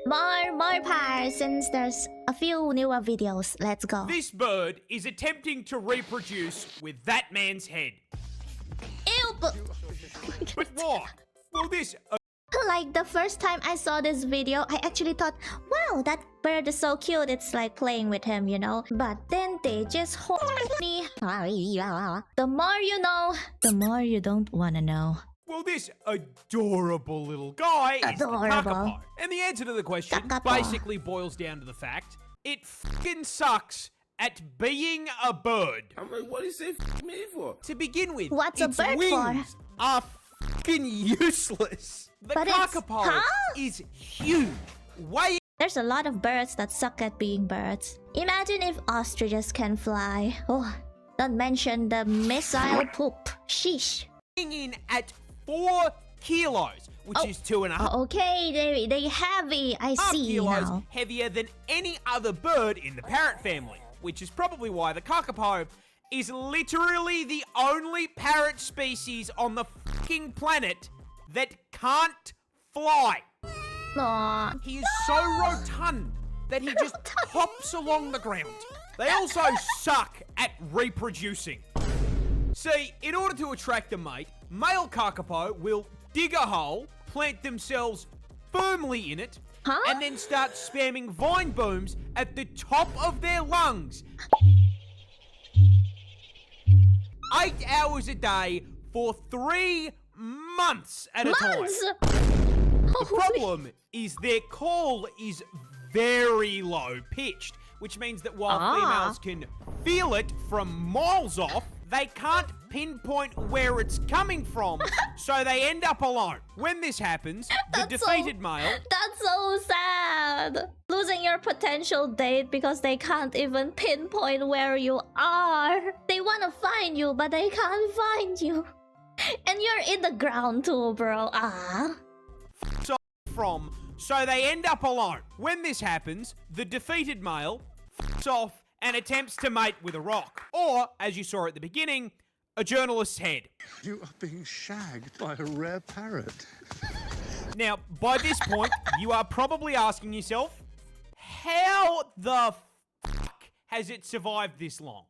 More Parz, since there's a few newer videos. Let's go. This bird is attempting to reproduce with that man's head. Ew, But what? Well, this... like the first time I saw this video, I actually thought, wow, that bird is so cute. It's like playing with him, you know. But then they just hold me. The more you know, the more you don't wanna know. Well, this adorable little guy is the kakapo. And the answer to the question basically boils down to the fact it f***ing sucks at being a bird. I'm like, what is it me for? To begin with, What's a its bird wings for? are f***ing useless. The But kakapo is huge. Way There's a lot of birds that suck at being birds. Imagine if ostriches can fly. Oh, don't mention the missile poop. Sheesh. in at 4 kilos, which is 2.5 Okay, they heavy. I see kilos now. heavier than any other bird in the parrot family, which is probably why the kakapo is literally the only parrot species on the fucking planet that can't fly. Aw. He is so rotund that he just hops along the ground. They also suck at reproducing. See, in order to attract a mate, male kakapo will dig a hole, plant themselves firmly in it, and then start spamming vine booms at the top of their lungs. 8 hours a day for 3 months at a time. The problem is their call is very low pitched, which means that while females can feel it from miles off, they can't pinpoint where it's coming from, so they end up alone. When this happens, the defeated male... That's so sad. Losing your potential date because they can't even pinpoint where you are. They want to find you, but they can't find you. And you're in the ground too, bro. So they end up alone. When this happens, the defeated male f***s off and attempts to mate with a rock. Or, as you saw at the beginning, a journalist's head. You are being shagged by a rare parrot. Now, by this point, you are probably asking yourself, how the fuck has it survived this long?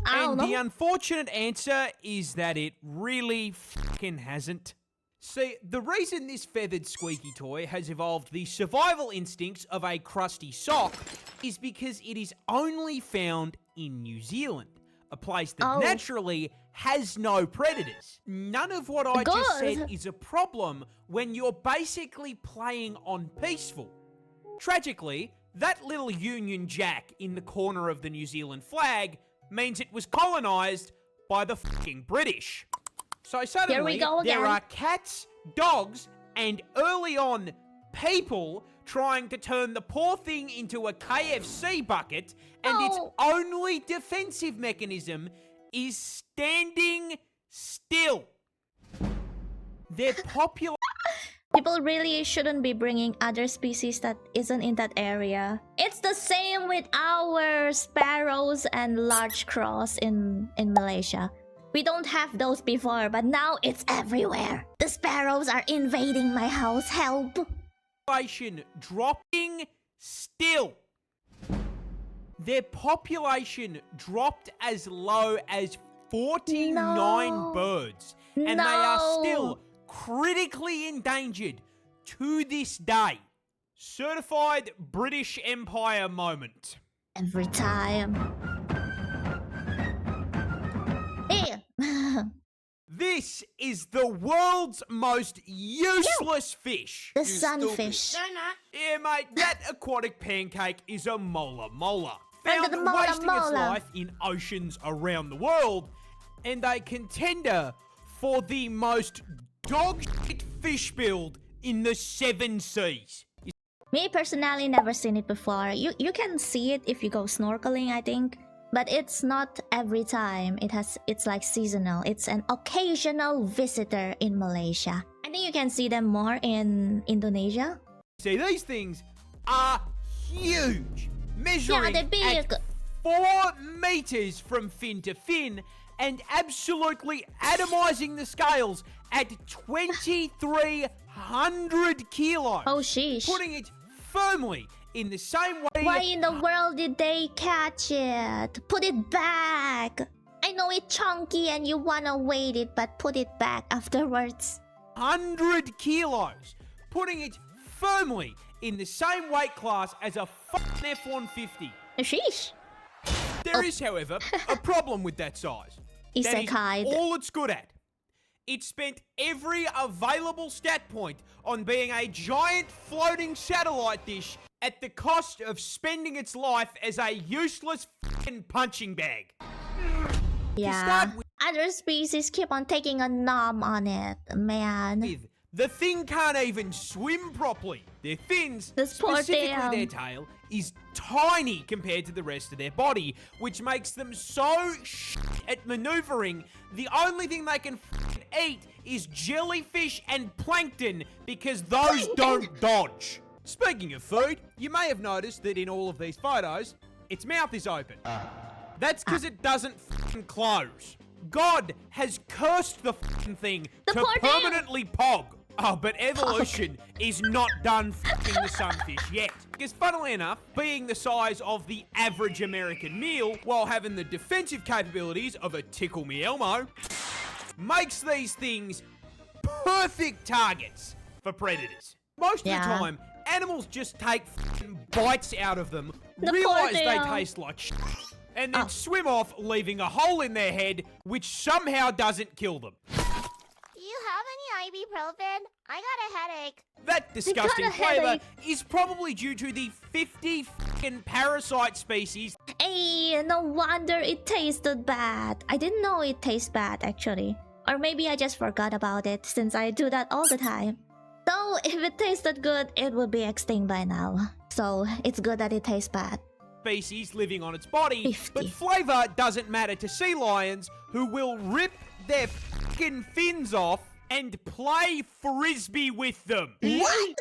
And the unfortunate answer is that it really fucking hasn't. See, the reason this feathered squeaky toy has evolved the survival instincts of a crusty sock is because it is only found in New Zealand, a place that naturally has no predators. None of what I just said is a problem when you're basically playing on peaceful. Tragically, that little Union Jack in the corner of the New Zealand flag means it was colonised by the fucking British. So suddenly, there are cats, dogs, and early on, people trying to turn the poor thing into a KFC bucket, and its only defensive mechanism is standing still. Their popular... People really shouldn't be bringing other species that isn't in that area. It's the same with our sparrows and large crows in Malaysia. We don't have those before, but now it's everywhere. The sparrows are invading my house. Help! Population dropping still. Their population dropped as low as 49 birds. And they are still critically endangered to this day. Certified British Empire moment. Every time. This is the world's most useless fish. The sunfish. Yeah, mate, that aquatic pancake is a mola. And Found wasting its life in oceans around the world, and a contender for the most dog shit fish build in the 7 seas. Me personally never seen it before. You can see it if you go snorkeling, I think. But it's not every time. It's like seasonal. It's an occasional visitor in Malaysia. I think you can see them more in Indonesia. See, these things are huge, measuring they're big. at 4 meters from fin to fin, and absolutely atomizing the scales at 2,300 100 kilos. Oh, sheesh. Putting it firmly in the same way. Why in the world did they catch it? Put it back. I know it's chunky and you wanna weight it, but put it back afterwards. 100 kilos. Putting it firmly in the same weight class as a fucking F-150. Sheesh. There is, however, a problem with that size. That is Isekai. all it's good at. It spent every available stat point on being a giant floating satellite dish at the cost of spending its life as a useless fucking punching bag. Yeah. start with- Other species keep on taking a nom on it, man. The thing can't even swim properly. Their fins, This poor specifically their thing. tail, is tiny compared to the rest of their body, which makes them so shit at maneuvering. The only thing they can fucking eat is jellyfish and plankton because those don't dodge. Speaking of food, you may have noticed that in all of these photos, its mouth is open. That's because it doesn't fucking close. God has cursed the fucking thing The to poor thing. permanently pog. Oh, but evolution is not done fucking the sunfish yet. Because funnily enough, being the size of the average American meal, while having the defensive capabilities of a Tickle Me Elmo, makes these things perfect targets for predators. Most of the Yeah. time, animals just take fucking bites out of them, The realise poor they thing. taste like shit, and then swim off, leaving a hole in their head, which somehow doesn't kill them. Do you have any ibuprofen? I got a headache. That disgusting a flavour headache. is probably due to the 50 fucking parasite species. Hey, no wonder it tasted bad. I didn't know it tastes bad, actually. Or maybe I just forgot about it, since I do that all the time. Though, if it tasted good, it would be extinct by now. So, it's good that it tastes bad. Species living on its body, 50. but flavour doesn't matter to sea lions who will rip their fucking fins off and play frisbee with them. What?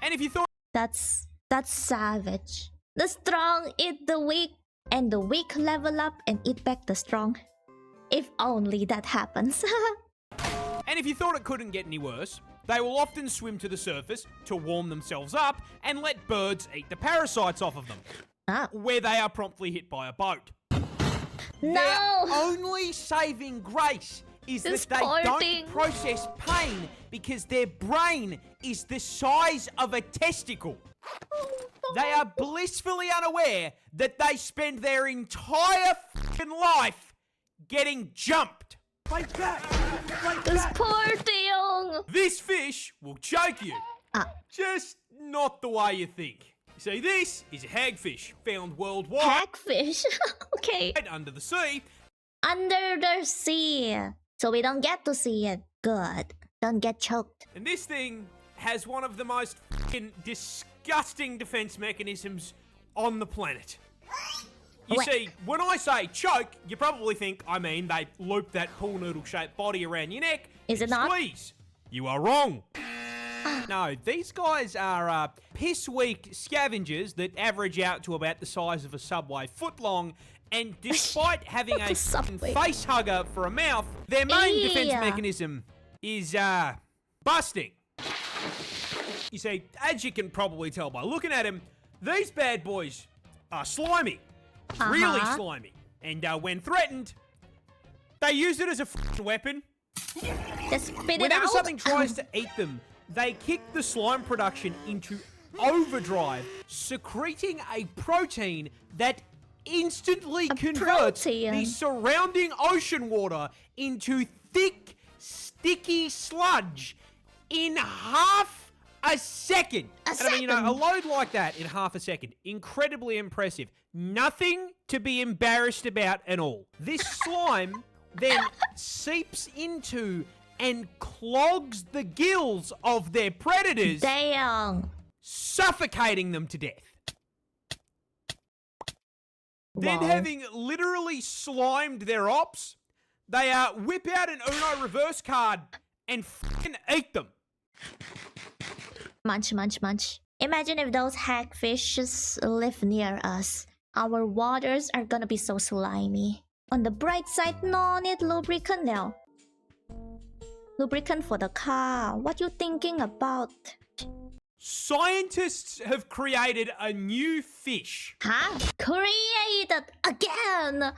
And if you thought That's savage. The strong eat the weak, and the weak level up and eat back the strong. If only that happens. it couldn't get any worse, they will often swim to the surface to warm themselves up and let birds eat the parasites off of them, Ah. where they are promptly hit by a boat. Their No! only saving grace is This that they poor don't thing. process pain because their brain is the size of a testicle. They are blissfully unaware that they spend their entire fucking life getting jumped. This poor thing! This fish will choke you. Ah. Just not the way you think. See, this is a hagfish found worldwide Hagfish? Okay. under the sea. Under the sea. So we don't get to see it. Good. Don't get choked. And this thing has one of the most fucking disgusting defense mechanisms on the planet. You Wait. see, when I say choke, you probably think I mean they loop that pool noodle shaped body around your neck Is and it not? squeeze. You are wrong. No, these guys are piss weak scavengers that average out to about the size of a Subway footlong. And despite having a fucking Subway. face hugger for a mouth, their main defense Yeah. mechanism is busting. You see, as you can probably tell by looking at him, these bad boys are slimy. Really slimy. And when threatened, they use it as a fucking weapon. Just spit it Whenever out. something tries to eat them, they kick the slime production into overdrive, secreting a protein that instantly converts protein. the surrounding ocean water into thick, sticky sludge in half a second. And I mean, you know, a second. load like that in half a second, incredibly impressive. Nothing to be embarrassed about at all. This slime then seeps into and clogs the gills of their predators, Damn. suffocating them to death. Then, Wow. having literally slimed their ops, they whip out an Uno reverse card and fucking eat them. Munch, munch, munch. Imagine if those hagfishes live near us. Our waters are gonna be so slimy. On the bright side, no need lubricant now. Lubricant for the car. What you thinking about? Scientists have created a new fish. Huh? Created again!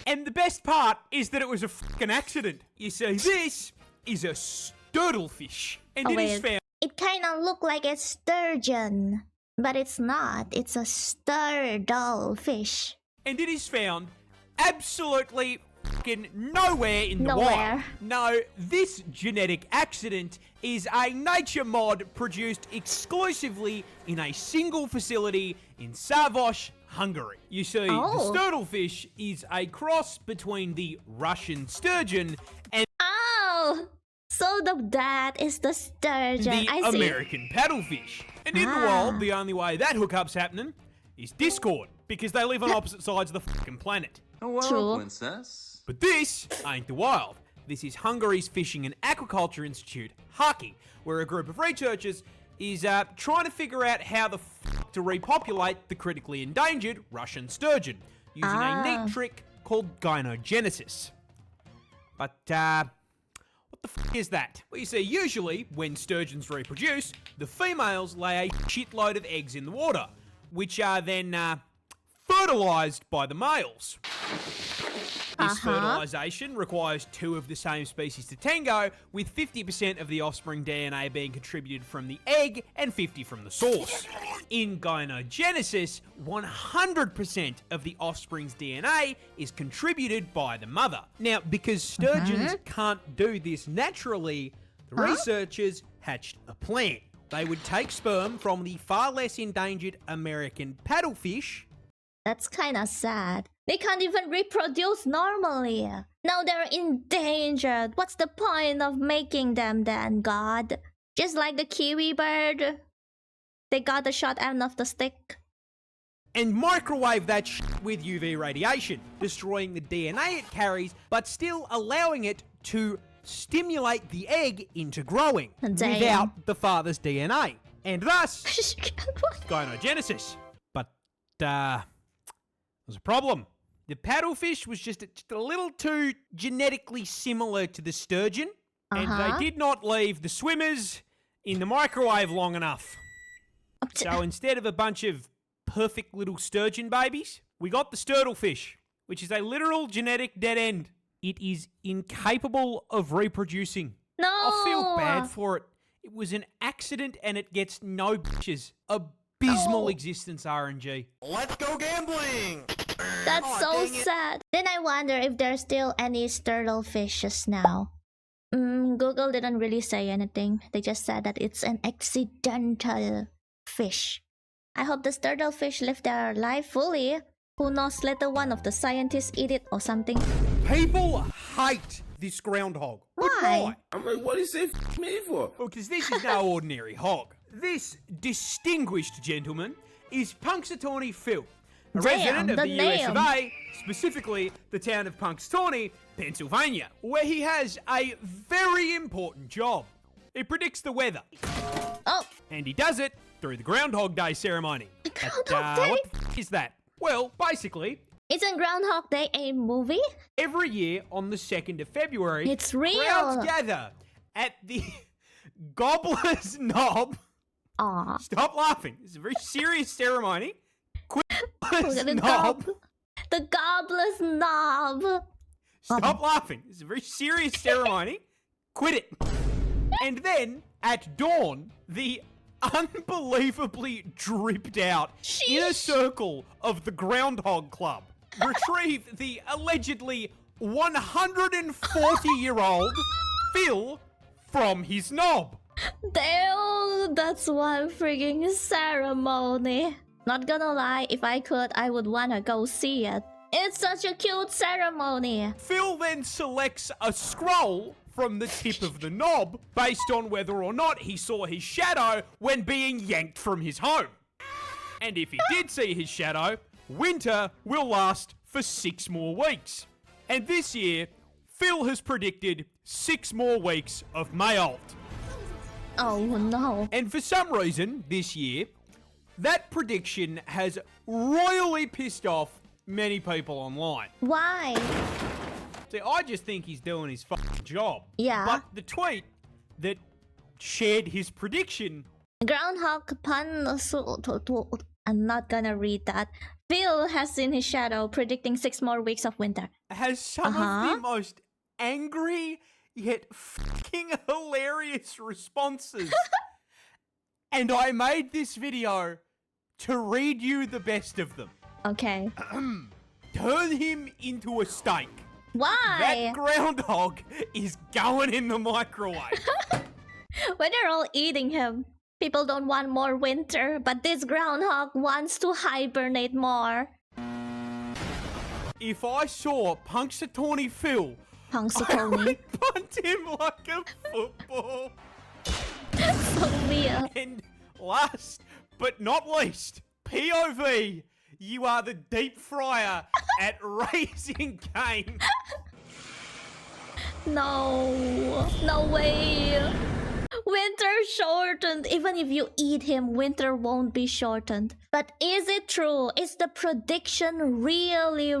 And the best part is that it was a fucking accident. You see, this is a sturtlefish. And it is found. It kinda look like a sturgeon. But it's not. It's a sturtlefish. And it is found absolutely fucking nowhere in the wild. No, this genetic accident is a nature mod produced exclusively in a single facility in Szarvas, Hungary. You see, the sturtlefish is a cross between the Russian sturgeon and so that is the sturgeon. the American paddlefish. And in the wild, the only way that hookup's happening is Discord, because they live on opposite sides of the fucking planet. Hello, princess. But this ain't the wild. This is Hungary's Fishing and Aquaculture Institute, Haki, where a group of researchers is trying to figure out how the fuck to repopulate the critically endangered Russian sturgeon using a neat trick called gynogenesis. But, what the fuck is that? Well, you see, usually, when sturgeons reproduce, the females lay a shitload of eggs in the water, which are then, fertilized by the males. This fertilization requires two of the same species to tango, with 50% of the offspring DNA being contributed from the egg and 50% from the source. In gynogenesis, 100% of the offspring's DNA is contributed by the mother. Now, because sturgeons can't do this naturally, the researchers hatched a plan. They would take sperm from the far less endangered American paddlefish. That's kinda sad. They can't even reproduce normally. Now they're endangered. What's the point of making them then, God? Just like the kiwi bird. They got the short end of the stick. And microwave that shit with UV radiation, destroying the DNA it carries, but still allowing it to stimulate the egg into growing without the father's DNA. And thus, gynogenesis. But, there's a problem. The paddlefish was just a little too genetically similar to the sturgeon, and they did not leave the swimmers in the microwave long enough. So instead of a bunch of perfect little sturgeon babies, we got the sturtlefish, which is a literal genetic dead end. It is incapable of reproducing. No! I feel bad for it. It was an accident and it gets no bitches. Abysmal existence, RNG. Let's go gambling! That's so sad. Then I wonder if there's still any sturtlefishes now. Google didn't really say anything. They just said that it's an accidental fish. I hope the sturtlefish live their life fully. Who knows, let one of the scientists eat it or something. People hate this groundhog. Why? I'm like, what is it me for? Well, because this is no ordinary hog. This distinguished gentleman is Punxsutawney Phil, a resident of the US of A, specifically the town of Punxsutawney, Pennsylvania, where he has a very important job. He predicts the weather. And he does it through the Groundhog Day ceremony. Groundhog Day? What the f is that? Well, basically, isn't Groundhog Day a movie? every year on the 2nd of February, It's real. crowds gather at the Gobbler's Knob. Stop laughing. It's a very serious ceremony. Gobbler's Knob. The Gobbler's Knob. Stop laughing. It's a very serious ceremony. Quit it. And then, at dawn, the unbelievably dripped out inner circle of the Groundhog Club retrieve the allegedly 140-year-old Phil from his knob. Damn, that's one freaking ceremony. Not gonna lie, if I could, I would wanna go see it. It's such a cute ceremony. Phil then selects a scroll from the tip of the knob based on whether or not he saw his shadow when being yanked from his home. And if he did see his shadow, winter will last for 6 more weeks. And this year, Phil has predicted 6 more weeks of Mayalt. Oh no. And for some reason, this year, that prediction has royally pissed off many people online. Why? See, I just think he's doing his fucking job. Yeah. But the tweet that shared his prediction Groundhog pun. I'm not gonna read that. Phil has seen his shadow, predicting 6 more weeks of winter. has some of the most angry yet fucking hilarious responses. And I made this video to read you the best of them. Okay. Turn him into a steak. Why? That groundhog is going in the microwave. When they're all eating him. People don't want more winter, but this groundhog wants to hibernate more. If I saw Punxsutawney Phil, I Punxsutawney. would punt him like a football. So weird. And last but not least, POV, you are the deep fryer at Raising Cane. No. No way. Winter shortened. Even if you eat him, winter won't be shortened. But is it true? Is the prediction really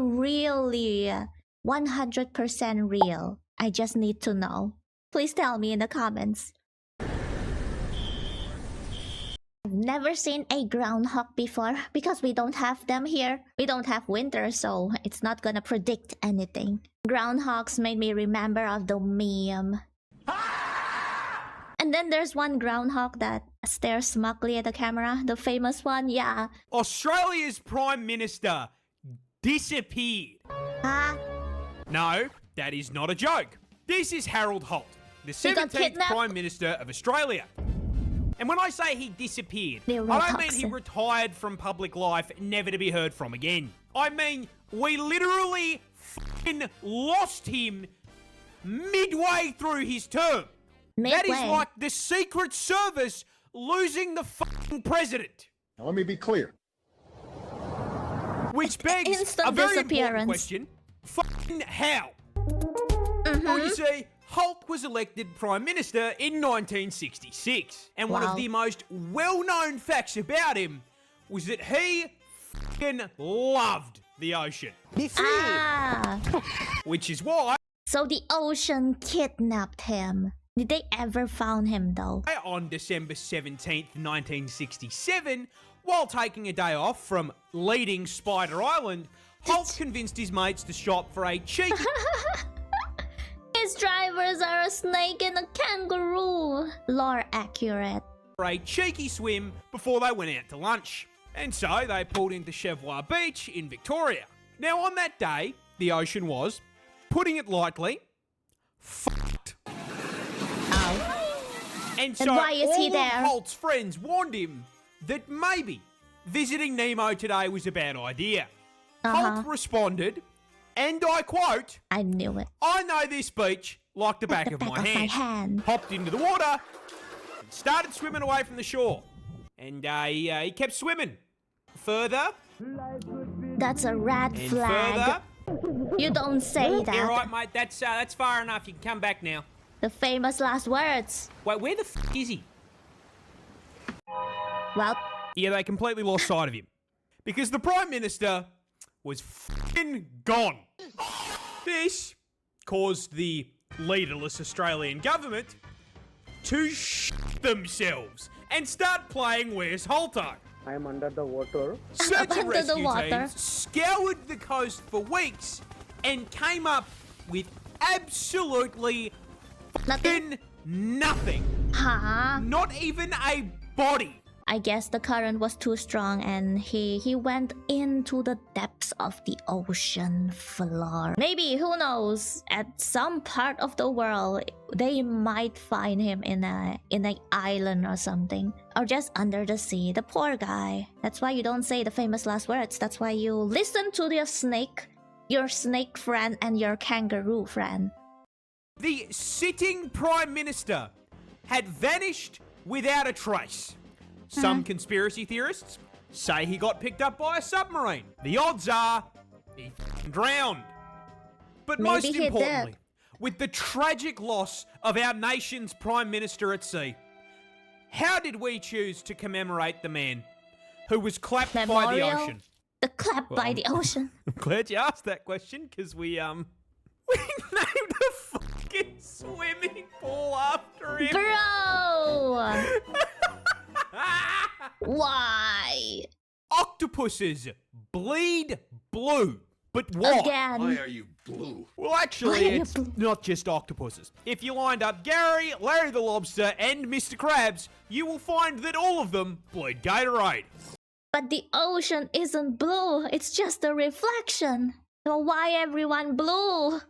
100% real? I just need to know. Please tell me in the comments. I've never seen a groundhog before because we don't have them here. We don't have winter, so it's not gonna predict anything. Groundhogs made me remember of the meme. And then there's one groundhog that stares smugly at the camera. The famous one, yeah. Australia's Prime Minister disappeared. Huh? No, that is not a joke. This is Harold Holt, the He got 17th kidnapped? Prime Minister of Australia. And when I say he disappeared, I don't mean he Neurotoxin. retired from public life, never to be heard from again. I mean, we literally fucking lost him midway through his term. That is Midway. like the Secret Service losing the fucking president. Now, let me be clear. Which begs Instant a very important disappearance. question. Fucking how? Well, you see, Holt was elected Prime Minister in 1966. And one Wow. of the most well-known facts about him was that he fucking loved the ocean. Ah. Which is why So the ocean kidnapped him. Did they ever found him though? on December 17th, 1967, while taking a day off from leading Spider Island, Holt convinced his mates to shop for a cheeky His drivers are a snake and a kangaroo. Lore accurate. swim before they went out to lunch. And so they pulled into Cheviot Beach in Victoria. Now on that day, the ocean was, putting it lightly, fucked. And so why is he all there? of Holt's friends warned him that maybe visiting Nemo today was a bad idea. Holt responded, and I quote, I knew it. "I know this beach like the back, of, my hand. Hopped into the water and started swimming away from the shore. And he kept swimming. Further That's a red and flag. further. You don't say that. Yeah, right, mate. That's far enough. You can come back now. The famous last words. Wait, where the f*** is he? Well, Yeah, they completely lost sight of him. Because the Prime Minister was f***ing gone. This caused the leaderless Australian government to themselves and start playing Where's Holto? I am under the water. Search and Under the rescue water. teams scoured the coast for weeks and came up with absolutely nothing. f***ing nothing. Huh? Not even a body. I guess the current was too strong and he went into the depths of the ocean floor. Maybe, who knows, at some part of the world they might find him in an island or something, or just under the sea. The poor guy. That's why you don't say the famous last words. That's why you listen to your snake friend and your kangaroo friend. The sitting Prime Minister had vanished without a trace. Some conspiracy theorists say he got picked up by a submarine. The odds are he drowned. But Maybe most he importantly, did. with the tragic loss of our nation's Prime Minister at sea, how did we choose to commemorate the man who was clapped by the Memorial? ocean? The clap by the ocean. I'm glad you asked that question, because we We named a fucking swimming pool after him. Bro! Why? Octopuses bleed blue. But why? Again. Why are you blue? Well, Why actually, are you it's blue? not just octopuses. If you lined up Gary, Larry the Lobster, and Mr. Krabs, you will find that all of them bleed Gatorade. But the ocean isn't blue. It's just a reflection. So why everyone blue?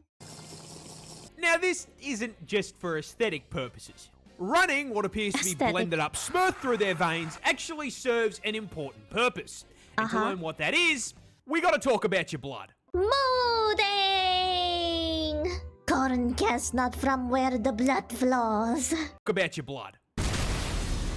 Now, this isn't just for aesthetic purposes. Running what appears to be Aesthetic. blended up smooth through their veins actually serves an important purpose. And to learn what that is, we gotta talk about your blood. Moving! Corn chestnut from where the blood flows. Talk about your blood.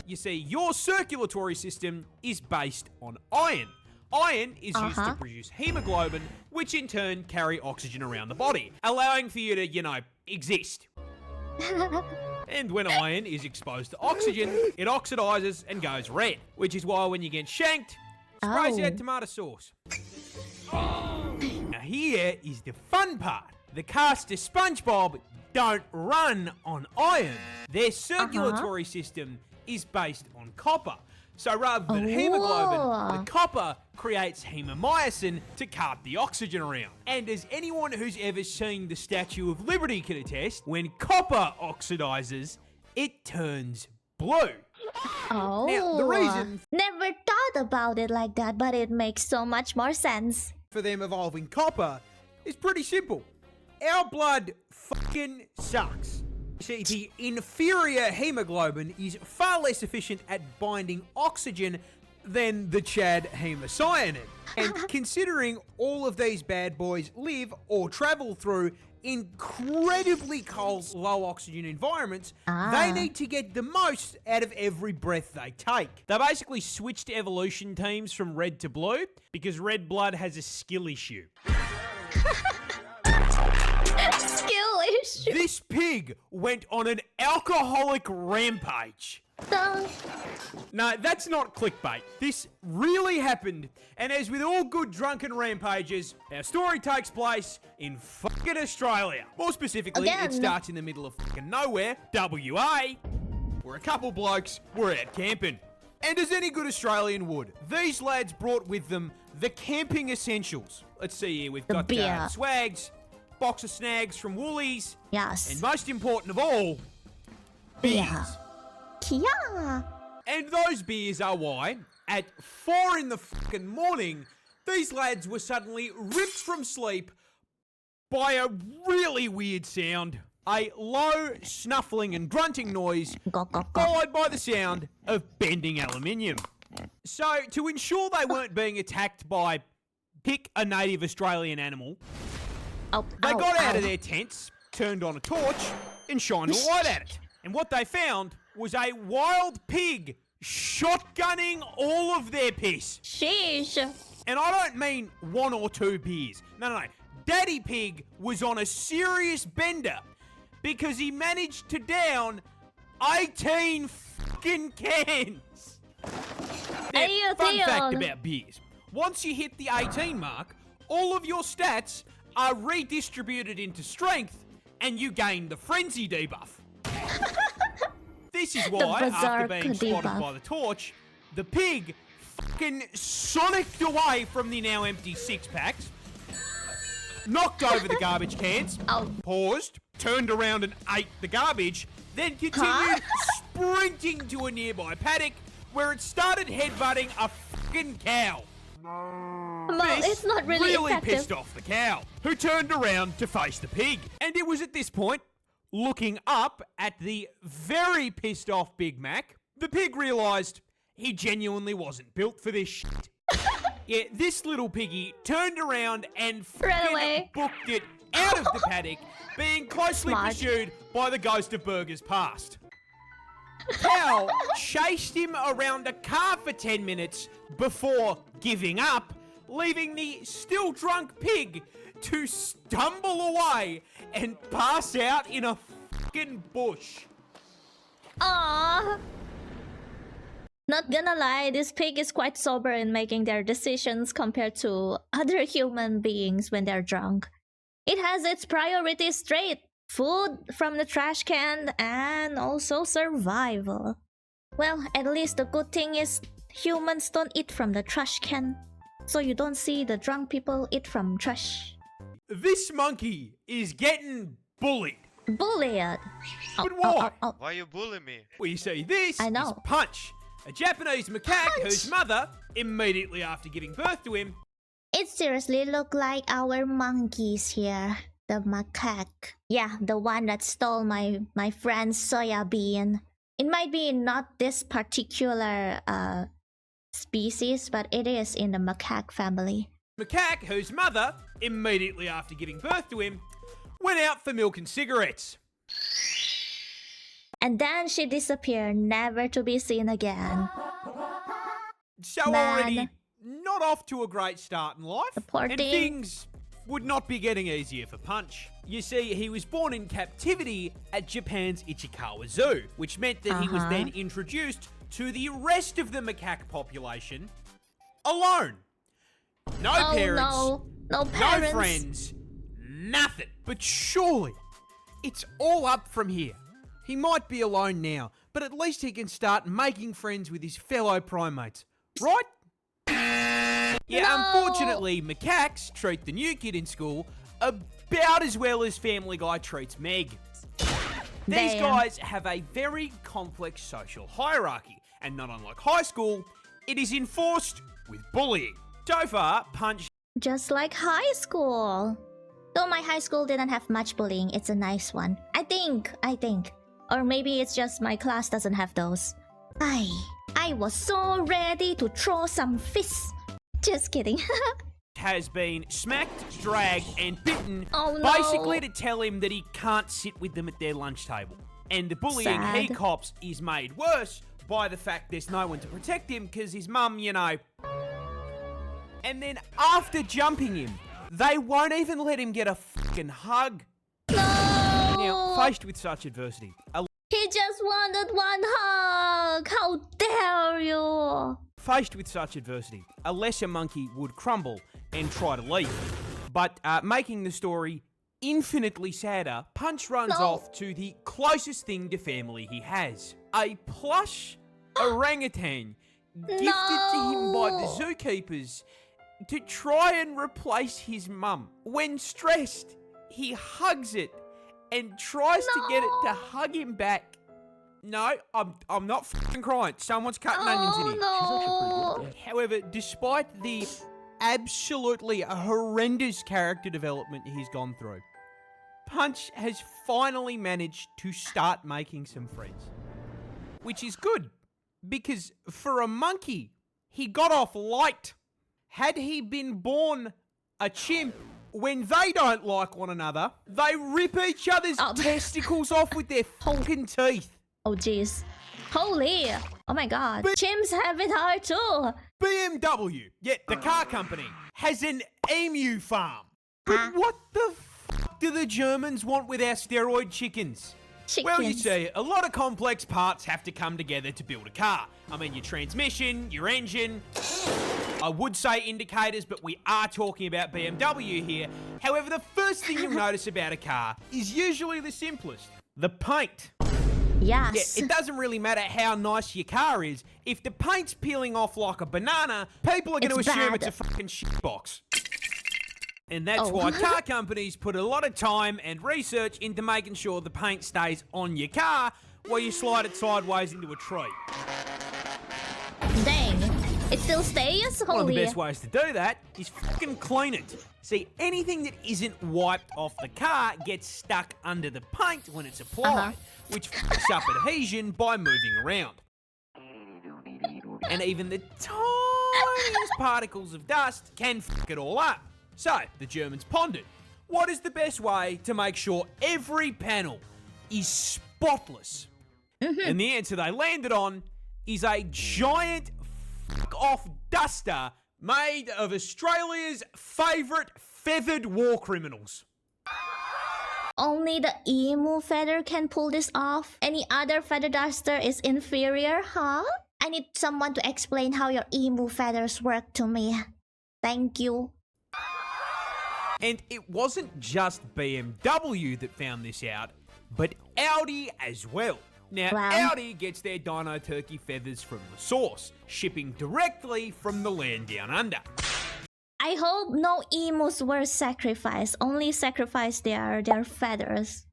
You see, your circulatory system is based on iron. Iron is used to produce hemoglobin, which in turn carry oxygen around the body, allowing for you to, exist. And when iron is exposed to oxygen, it oxidizes and goes red, which is why when you get shanked, sprays out tomato sauce. Now here is the fun part. The cast of SpongeBob don't run on iron. Their circulatory system is based on copper. So rather than hemoglobin, the copper creates hemomyosin to cart the oxygen around. And as anyone who's ever seen the Statue of Liberty can attest, when copper oxidizes, it turns blue. Oh. Now, the reason Never thought about it like that, but it makes so much more sense. for them evolving copper is pretty simple. Our blood fucking sucks. See, the inferior hemoglobin is far less efficient at binding oxygen than the Chad hemocyanin. And considering all of these bad boys live or travel through incredibly cold, low oxygen environments, they need to get the most out of every breath they take. They basically switched evolution teams from red to blue because red blood has a skill issue. Skill issue. This pig went on an alcoholic rampage. No, that's not clickbait. This really happened, and as with all good drunken rampages, our story takes place in fucking Australia. More specifically, Again. it starts in the middle of fucking nowhere, WA, where a couple blokes were out camping. And as any good Australian would, these lads brought with them the camping essentials. Let's see here, we've got beer. swags, box of snags from Woolies, Yes. and most important of all, beers. Yeah. And those beers are why, at 4 in the fucking morning, these lads were suddenly ripped from sleep by a really weird sound. A low snuffling and grunting noise, followed by the sound of bending aluminium. So, to ensure they weren't being attacked by, pick a native Australian animal, they got out of their tents, turned on a torch, and shined a light at it. And what they found was a wild pig shotgunning all of their piss. Sheesh. And I don't mean 1 or 2 beers. No. Daddy Pig was on a serious bender because he managed to down 18 fucking cans. Now, fun fact about beers. Once you hit the 18 mark, all of your stats are redistributed into strength and you gain the frenzy debuff. This is why, after being spotted by the torch, the pig fucking sonicked away from the now empty 6-packs, knocked over the garbage cans, paused, turned around and ate the garbage, then continued sprinting to a nearby paddock where it started headbutting a fucking cow. Well, it's not really effective. Pissed off the cow, who turned around to face the pig. And it was at this point, looking up at the very pissed off Big Mac, the pig realised he genuinely wasn't built for this shit. Yeah, this little piggy turned around and fucking booked it out of the paddock, being closely pursued by the ghost of burgers past. Cow chased him around a car for 10 minutes before giving up, leaving the still drunk pig to stumble away and pass out in a fucking bush. Aww. Not gonna lie, this pig is quite sober in making their decisions compared to other human beings when they're drunk. It has its priorities straight. Food from the trash can and also survival. Well, at least the good thing is humans don't eat from the trash can. So you don't see the drunk people eat from trash. This monkey is getting bullied. Bullied. But why? Why you bully me? Well, you see, this I is know. Punch, a Japanese macaque Punch! whose mother, immediately after giving birth to him, It seriously look like our monkeys here. The macaque. Yeah, the one that stole my friend's soya bean. It might be not this particular species, but it is in the macaque family. macaque whose mother, immediately after giving birth to him, went out for milk and cigarettes. And then she disappeared, never to be seen again. So Man. already not off to a great start in life, The poor and thing. things would not be getting easier for Punch. You see, he was born in captivity at Japan's Ichikawa Zoo, which meant that he was then introduced to the rest of the macaque population alone. No Oh parents, no, no parents. no friends, nothing. But surely, it's all up from here. He might be alone now, but at least he can start making friends with his fellow primates, right? Yeah, No. unfortunately, macaques treat the new kid in school about as well as Family Guy treats Meg. These Damn. guys have a very complex social hierarchy, and not unlike high school, it is enforced with bullying. So far, Punch Just like high school. Though my high school didn't have much bullying, it's a nice one. I think. Or maybe it's just my class doesn't have those. I was so ready to throw some fists. Just kidding. has been smacked, dragged, and bitten, Oh, no. basically to tell him that he can't sit with them at their lunch table. And the bullying he Sad. cops is made worse by the fact there's no one to protect him because his mum, you know. And then after jumping him, they won't even let him get a fucking hug. No! Now, faced with such adversity, He just wanted one hug! How dare you! Faced with such adversity, a lesser monkey would crumble and try to leave. But making the story infinitely sadder, Punch runs No. off to the closest thing to family he has. A plush orangutan gifted to him by the No. zookeepers to try and replace his mum. When stressed, he hugs it and tries to get it to hug him back. No, I'm not fucking crying. Someone's cutting onions in here. Oh no! However, despite the absolutely horrendous character development he's gone through, Punch has finally managed to start making some friends. Which is good, because for a monkey, he got off light. Had he been born a chimp, when they don't like one another, they rip each other's Oh. testicles off with their fucking teeth. Oh jeez. Holy! Oh my god. Chimps have it hard too! BMW, yet the car company, has an emu farm. But Huh? what the f*** do the Germans want with our steroid chickens? Chickens. Well, you see, a lot of complex parts have to come together to build a car. I mean, your transmission, your engine. I would say indicators, but we are talking about BMW here. However, the first thing you'll notice about a car is usually the simplest. The paint. Yeah, Yes. it doesn't really matter how nice your car is. If the paint's peeling off like a banana, people are going to It's assume bad. it's a fucking shitbox. And that's Oh. why car companies put a lot of time and research into making sure the paint stays on your car while you slide it sideways into a tree. Dang. It still stays? One of the Holy. best ways to do that is fucking clean it. See, anything that isn't wiped off the car gets stuck under the paint when it's applied, which fucks up adhesion by moving around. And even the tiniest particles of dust can fuck it all up. So, the Germans pondered, what is the best way to make sure every panel is spotless? And the answer they landed on is a giant fuck-off duster made of Australia's favourite feathered war criminals. Only the emu feather can pull this off? Any other feather duster is inferior, huh? I need someone to explain how your emu feathers work to me. Thank you. And it wasn't just BMW that found this out, but Audi as well. Now, Wow. Audi gets their dino turkey feathers from the source, shipping directly from the land down under. I hope no emus were sacrificed. Only sacrificed their feathers.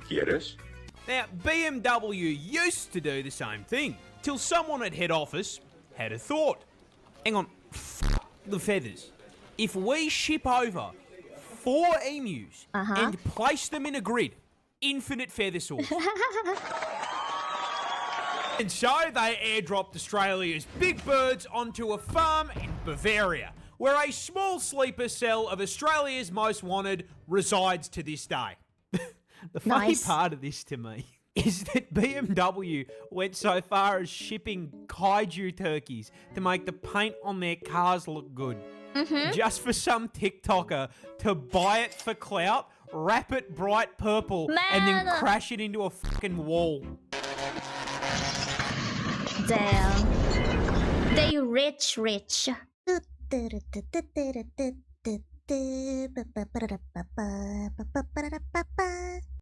¿Quieres? Now, BMW used to do the same thing, till someone at head office had a thought. Hang on, the feathers. If we ship over 4 emus and place them in a grid, infinite feather source. And so they airdropped Australia's big birds onto a farm in Bavaria, where a small sleeper cell of Australia's most wanted resides to this day. The funny Nice. part of this to me is that BMW went so far as shipping kaiju turkeys to make the paint on their cars look good. Just for some TikToker to buy it for clout, wrap it bright purple, and then Man. crash it into a fucking wall. Damn. They rich.